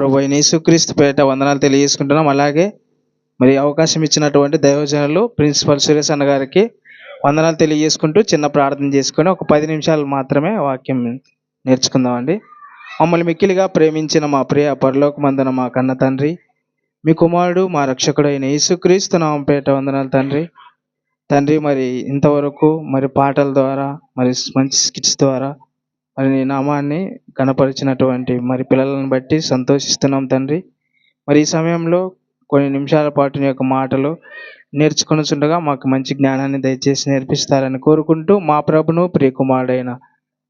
ప్రభు అయిన యేసుక్రీస్తు పేరిట వందనాలు తెలియజేసుకుంటున్నాం. అలాగే మరి అవకాశం ఇచ్చినటువంటి దైవజనులు ప్రిన్సిపల్ సురేష్ అన్న గారికి వందనాలు తెలియజేసుకుంటూ చిన్న ప్రార్థన చేసుకొని ఒక 10 నిమిషాలు మాత్రమే వాక్యం నేర్చుకుందామండి. మమ్మల్ని మిక్కిలిగా ప్రేమించిన మా ప్రియ పరలోకమందున మా కన్న తండ్రి, మీ కుమారుడు మా రక్షకుడు అయిన యేసుక్రీస్తు నామం పేరిట వందనాలు తండ్రి. మరి ఇంతవరకు మరి పాటల ద్వారా మరి మంచి స్కిట్స్ ద్వారా మరి నీ నామాన్ని కనపరిచినటువంటి మరి పిల్లలను బట్టి సంతోషిస్తున్నాం తండ్రి. మరి ఈ సమయంలో కొన్ని నిమిషాల పాటు నీ యొక్క మాటలు నేర్చుకొనుచుండగా మాకు మంచి జ్ఞానాన్ని దయచేసి నేర్పిస్తారని కోరుకుంటూ మా ప్రభును ప్రియకుమారుడైన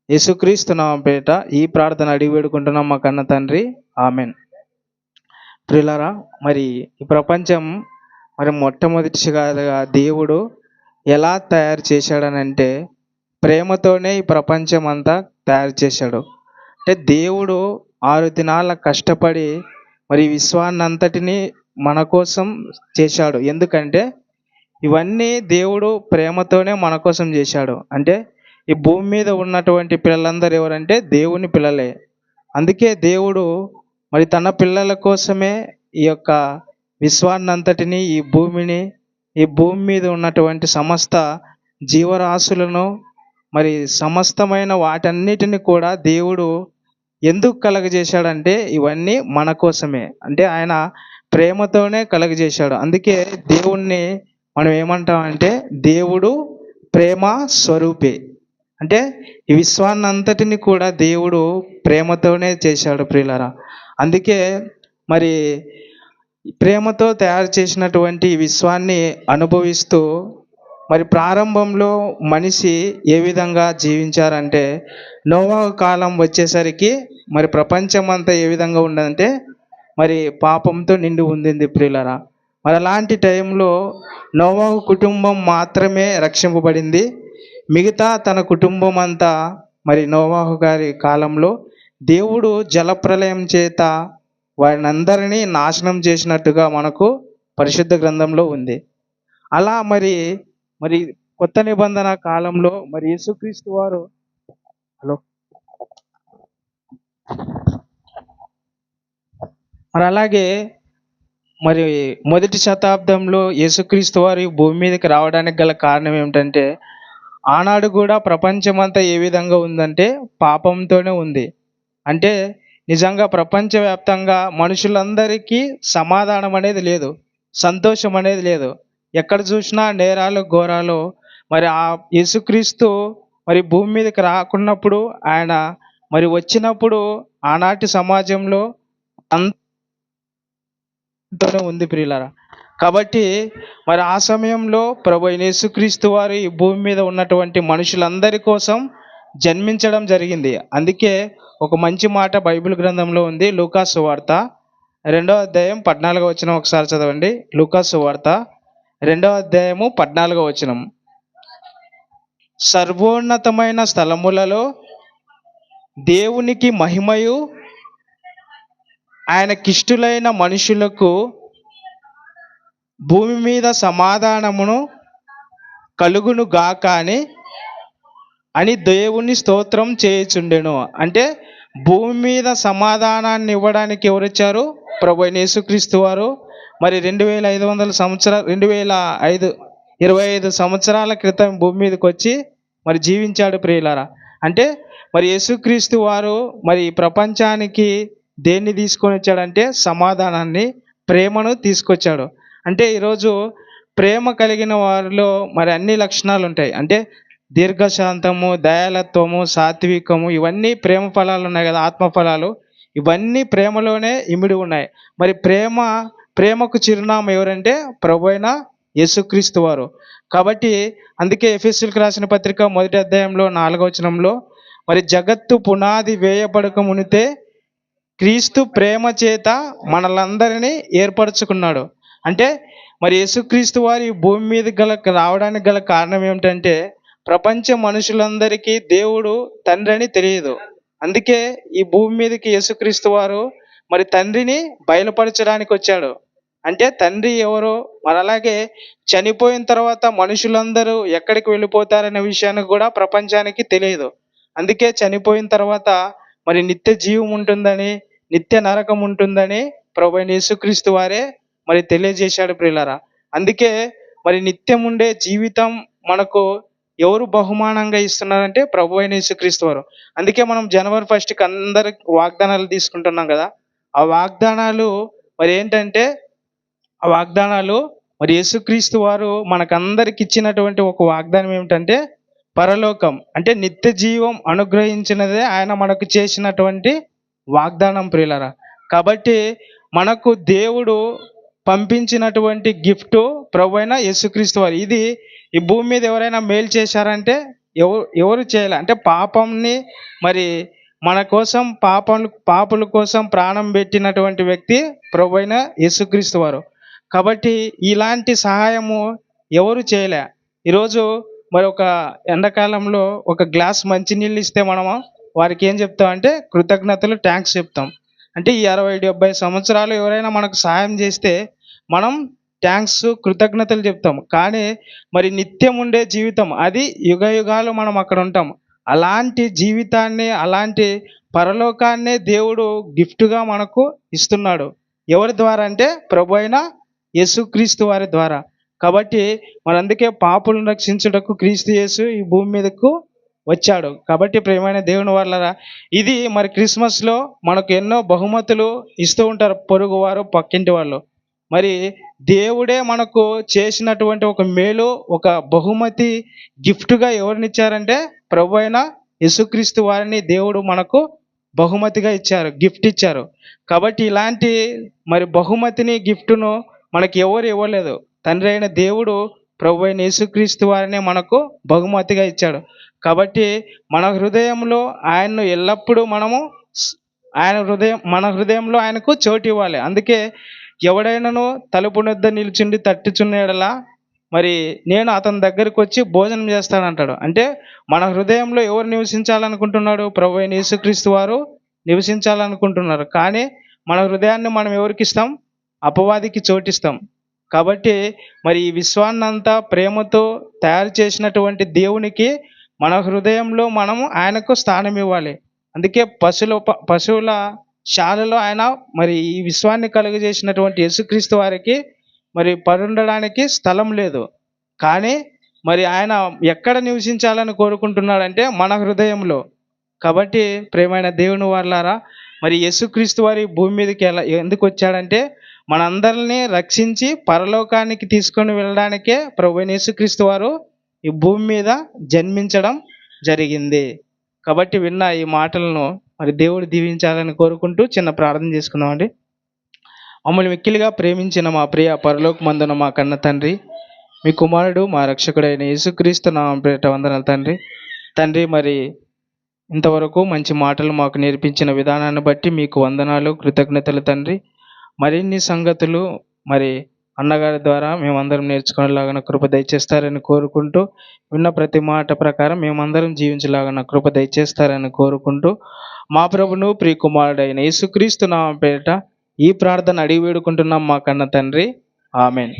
యేసుక్రీస్తు నామం పేరిట ఈ ప్రార్థన అడిగి వేడుకుంటున్నాం మా కన్న తండ్రి, ఆమెన్. ప్రియులారా, మరి ఈ ప్రపంచం మరి మొట్టమొదటిగా దేవుడు ఎలా తయారు చేశాడనంటే ప్రేమతోనే ఈ ప్రపంచం అంతా తయారు చేశాడు. అంటే దేవుడు 6 దినాల కష్టపడి మరి విశ్వాన్ని అంతటిని మన కోసం చేశాడు. ఎందుకంటే ఇవన్నీ దేవుడు ప్రేమతోనే మన కోసం చేశాడు. అంటే ఈ భూమి మీద ఉన్నటువంటి పిల్లలందరూ ఎవరంటే దేవుని పిల్లలే. అందుకే దేవుడు మరి తన పిల్లల కోసమే ఈ యొక్క విశ్వాన్నంతటిని, ఈ భూమి మీద ఉన్నటువంటి సమస్త జీవరాశులను మరి సమస్తమైన వాటన్నిటిని కూడా దేవుడు ఎందుకు కలగజేశాడంటే ఇవన్నీ మన కోసమే. అంటే ఆయన ప్రేమతోనే కలగజేశాడు. అందుకే దేవుణ్ణి మనం ఏమంటామంటే దేవుడు ప్రేమ స్వరూపి. అంటే ఈ విశ్వాన్నంతటిని కూడా దేవుడు ప్రేమతోనే చేశాడు ప్రియులారా. అందుకే మరి ప్రేమతో తయారు చేసినటువంటి ఈ విశ్వాన్ని అనుభవిస్తూ మరి ప్రారంభంలో మనిషి ఏ విధంగా జీవించారంటే నోవాహు కాలం వచ్చేసరికి మరి ప్రపంచం అంతా ఏ విధంగా ఉండదంటే మరి పాపంతో నిండి ఉండింది ప్రియులారా. మరి అలాంటి టైంలో నోవాహు కుటుంబం మాత్రమే రక్షింపబడింది. మిగతా తన కుటుంబం అంతా మరి నోవాహు గారి కాలంలో దేవుడు జలప్రలయం చేత వారిని అందరినీ నాశనం చేసినట్టుగా మనకు పరిశుద్ధ గ్రంథంలో ఉంది. అలా మరి కొత్త నిబంధన కాలంలో మరి యేసుక్రీస్తు వారు మరి అలాగే మరి మొదటి శతాబ్దంలో యేసుక్రీస్తు వారు భూమి మీదకి రావడానికి గల కారణం ఏమిటంటే ఆనాడు కూడా ప్రపంచమంతా ఏ విధంగా ఉందంటే పాపంతోనే ఉంది. అంటే నిజంగా ప్రపంచవ్యాప్తంగా మనుషులందరికీ సమాధానం అనేది లేదు, సంతోషం అనేది లేదు. ఎక్కడ చూసినా నేరాలు ఘోరాలు. మరి ఆ యేసుక్రీస్తు మరి భూమి మీదకి రాకున్నప్పుడు ఆయన మరి వచ్చినప్పుడు ఆనాటి సమాజంలో అంతనే ఉంది ప్రియులారా. కాబట్టి మరి ఆ సమయంలో ప్రభు అయిన యేసుక్రీస్తు వారు ఈ భూమి మీద ఉన్నటువంటి మనుషులందరి కోసం జన్మించడం జరిగింది. అందుకే ఒక మంచి మాట బైబిల్ గ్రంథంలో ఉంది. లూకా సువార్త 2వ అధ్యాయం 14వ వచనం ఒకసారి చదవండి. లూకా సువార్త 2వ అధ్యాయము 14వ వచనం. సర్వోన్నతమైన స్థలములలో దేవునికి మహిమయు ఆయనకిష్టులైన మనుషులకు భూమి మీద సమాధానమును కలుగును గాక అని దేవుని స్తోత్రం చేయుచుండెను. అంటే భూమి మీద సమాధానాన్ని ఇవ్వడానికి ఎవరు వచ్చారు? ప్రభు అయిన యేసుక్రీస్తు వారు. మరి 25 సంవత్సరాల క్రితం భూమి మీదకి వచ్చి మరి జీవించాడు ప్రియులారా. అంటే మరి యేసుక్రీస్తు వారు మరి ప్రపంచానికి దేన్ని తీసుకొని వచ్చాడంటే సమాధానాన్ని, ప్రేమను తీసుకొచ్చాడు. అంటే ఈరోజు ప్రేమ కలిగిన వారిలో మరి అన్ని లక్షణాలు ఉంటాయి. అంటే దీర్ఘశాంతము, దయాలత్వము, సాత్వికము, ఇవన్నీ ప్రేమ ఫలాలు ఉన్నాయి కదా, ఆత్మ ఫలాలు. ఇవన్నీ ప్రేమలోనే ఇమిడి ఉన్నాయి. మరి ప్రేమకు చిరునామా ఎవరంటే ప్రభు అయిన యేసుక్రీస్తు వారు. కాబట్టి అందుకే ఎఫెసీయులకు రాసిన పత్రిక 1వ అధ్యాయంలో 4వ వచనంలో మరి జగత్తు పునాది వేయబడక మునితే క్రీస్తు ప్రేమ చేత మనలందరినీ ఏర్పరచుకున్నాడు. అంటే మరి యేసుక్రీస్తు వారి భూమి మీద రావడానికి గల కారణం ఏమిటంటే ప్రపంచ మనుషులందరికీ దేవుడు తండ్రి అని తెలియదు. అందుకే ఈ భూమి మీదకి యేసుక్రీస్తు వారు మరి తండ్రిని బయలుపరచడానికి వచ్చాడు. అంటే తండ్రి ఎవరో, మరి అలాగే చనిపోయిన తర్వాత మనుషులందరూ ఎక్కడికి వెళ్ళిపోతారనే విషయానికి కూడా ప్రపంచానికి తెలియదు. అందుకే చనిపోయిన తర్వాత మరి నిత్య జీవం ఉంటుందని, నిత్య నరకం ఉంటుందని ప్రభువైన యేసుక్రీస్తు వారే మరి తెలియజేశాడు ప్రియులారా. అందుకే మరి నిత్యం ఉండే జీవితం మనకు ఎవరు బహుమానంగా ఇస్తున్నారంటే ప్రభువైన యేసుక్రీస్తు వారు. అందుకే మనం జనవరి 1కి అందరికి వాగ్దానాలు తీసుకుంటున్నాం కదా. ఆ వాగ్దానాలు మరి ఏంటంటే ఆ వాగ్దానాలు మరి యేసుక్రీస్తు వారు మనకందరికి ఇచ్చినటువంటి ఒక వాగ్దానం ఏమిటంటే పరలోకం, అంటే నిత్య జీవం అనుగ్రహించినదే ఆయన మనకు చేసినటువంటి వాగ్దానం ప్రియులరా. కాబట్టి మనకు దేవుడు పంపించినటువంటి గిఫ్ట్ ప్రభువైన యేసుక్రీస్తు వారు. ఇది ఈ భూమి మీద ఎవరైనా మేలు చేశారంటే ఎవరు చేయలే. అంటే పాపంని మరి మన కోసం పాపుల కోసం ప్రాణం పెట్టినటువంటి వ్యక్తి ప్రభువైన యేసుక్రీస్తు వారు. కాబట్టి ఇలాంటి సహాయము ఎవరు చేయలే. ఈరోజు మరి ఒక ఎండాకాలంలో ఒక గ్లాస్ మంచినీళ్ళు ఇస్తే మనము వారికి ఏం చెప్తామంటే కృతజ్ఞతలు, థ్యాంక్స్ చెప్తాం. అంటే ఈ 60-70 సంవత్సరాలు ఎవరైనా మనకు సహాయం చేస్తే మనం థ్యాంక్స్, కృతజ్ఞతలు చెప్తాం. కానీ మరి నిత్యం ఉండే జీవితం, అది యుగ యుగాలు మనం అక్కడ ఉంటాం. అలాంటి జీవితాన్ని, అలాంటి పరలోకాన్నే దేవుడు గిఫ్ట్గా మనకు ఇస్తున్నాడు. ఎవరి ద్వారా అంటే ప్రభు అయిన యేసుక్రీస్తు వారి ద్వారా. కాబట్టి మరి అందుకే పాపులను రక్షించుటకు క్రీస్తు యేసు ఈ భూమి మీదకు వచ్చాడు. కాబట్టి ప్రియమైన దేవుని వాళ్ళరా, ఇది మరి క్రిస్మస్లో మనకు ఎన్నో బహుమతులు ఇస్తూ ఉంటారు పొరుగు వారు, పక్కింటి వాళ్ళు. మరి దేవుడే మనకు చేసినటువంటి ఒక మేలు, ఒక బహుమతి గిఫ్ట్గా ఎవరినిచ్చారంటే ప్రభు అయిన యేసుక్రీస్తు వారిని దేవుడు మనకు బహుమతిగా ఇచ్చారు, గిఫ్ట్ ఇచ్చారు. కాబట్టి ఇలాంటి మరి బహుమతిని, గిఫ్ట్ను మనకి ఎవరు ఇవ్వలేదు. తండ్రి అయిన దేవుడు ప్రభు అయిన యేసుక్రీస్తు వారిని మనకు బహుమతిగా ఇచ్చాడు. కాబట్టి మన హృదయంలో ఆయన్ను ఎల్లప్పుడూ మనము మన హృదయంలో ఆయనకు చోటు ఇవ్వాలి. అందుకే ఎవడైనాను తలుపు వద్ద నిల్చుండి తట్టుచున్న యెడల మరి నేను అతని దగ్గరికి వచ్చి భోజనం చేస్తానంటాడు. అంటే మన హృదయంలో ఎవరు నివసించాలనుకుంటున్నాడు? ప్రభు అయిన యేసుక్రీస్తు వారు నివసించాలనుకుంటున్నారు. కానీ మన హృదయాన్ని మనం ఎవరికి ఇస్తాం? అపవాదికి చోటిస్తాం. కాబట్టి మరి ఈ విశ్వాన్నంతా ప్రేమతో తయారు చేసినటువంటి దేవునికి మన హృదయంలో మనము ఆయనకు స్థానం ఇవ్వాలి. అందుకే పశువుల శాలలో ఆయన మరి ఈ విశ్వాన్ని కలుగజేసినటువంటి యేసుక్రీస్తు వారికి మరి పరుండడానికి స్థలం లేదు. కానీ మరి ఆయన ఎక్కడ నివసించాలని కోరుకుంటున్నాడంటే మన హృదయంలో. కాబట్టి ప్రియమైన దేవుని వాళ్ళారా, మరి యేసుక్రీస్తు వారి భూమి మీదకి ఎందుకు వచ్చాడంటే మనందరినీ రక్షించి పరలోకానికి తీసుకొని వెళ్ళడానికే ప్రభువైన యేసుక్రీస్తు వారు ఈ భూమి మీద జన్మించడం జరిగింది. కాబట్టి విన్న ఈ మాటలను మరి దేవుడు దీవించాలని కోరుకుంటూ చిన్న ప్రార్థన చేసుకుందామండి. మమ్మల్ని మిక్కిలిగా ప్రేమించిన మా ప్రియ పరలోకమందున మా కన్న తండ్రి, మీ కుమారుడు మా రక్షకుడైన యేసుక్రీస్తు నామమున పేరిట వందనాలు తండ్రి. తండ్రి మరి ఇంతవరకు మంచి మాటలు మాకు నేర్పించిన విధానాన్ని బట్టి మీకు వందనాలు, కృతజ్ఞతలు తండ్రి. మరిన్ని సంగతులు మరి అన్నగారి ద్వారా మేమందరం నేర్చుకునేలాగా కృప దయచేస్తారని కోరుకుంటూ, విన్న ప్రతి మాట ప్రకారం మేమందరం జీవించేలాగా కృప దయచేస్తారని కోరుకుంటూ, మా ప్రభును ప్రియ కుమారుడైన యేసుక్రీస్తు నామమున పేరిట ఈ ప్రార్థన అడిగి వేడుకుంటున్నాం మా కన్న తండ్రి. ఆమెన్.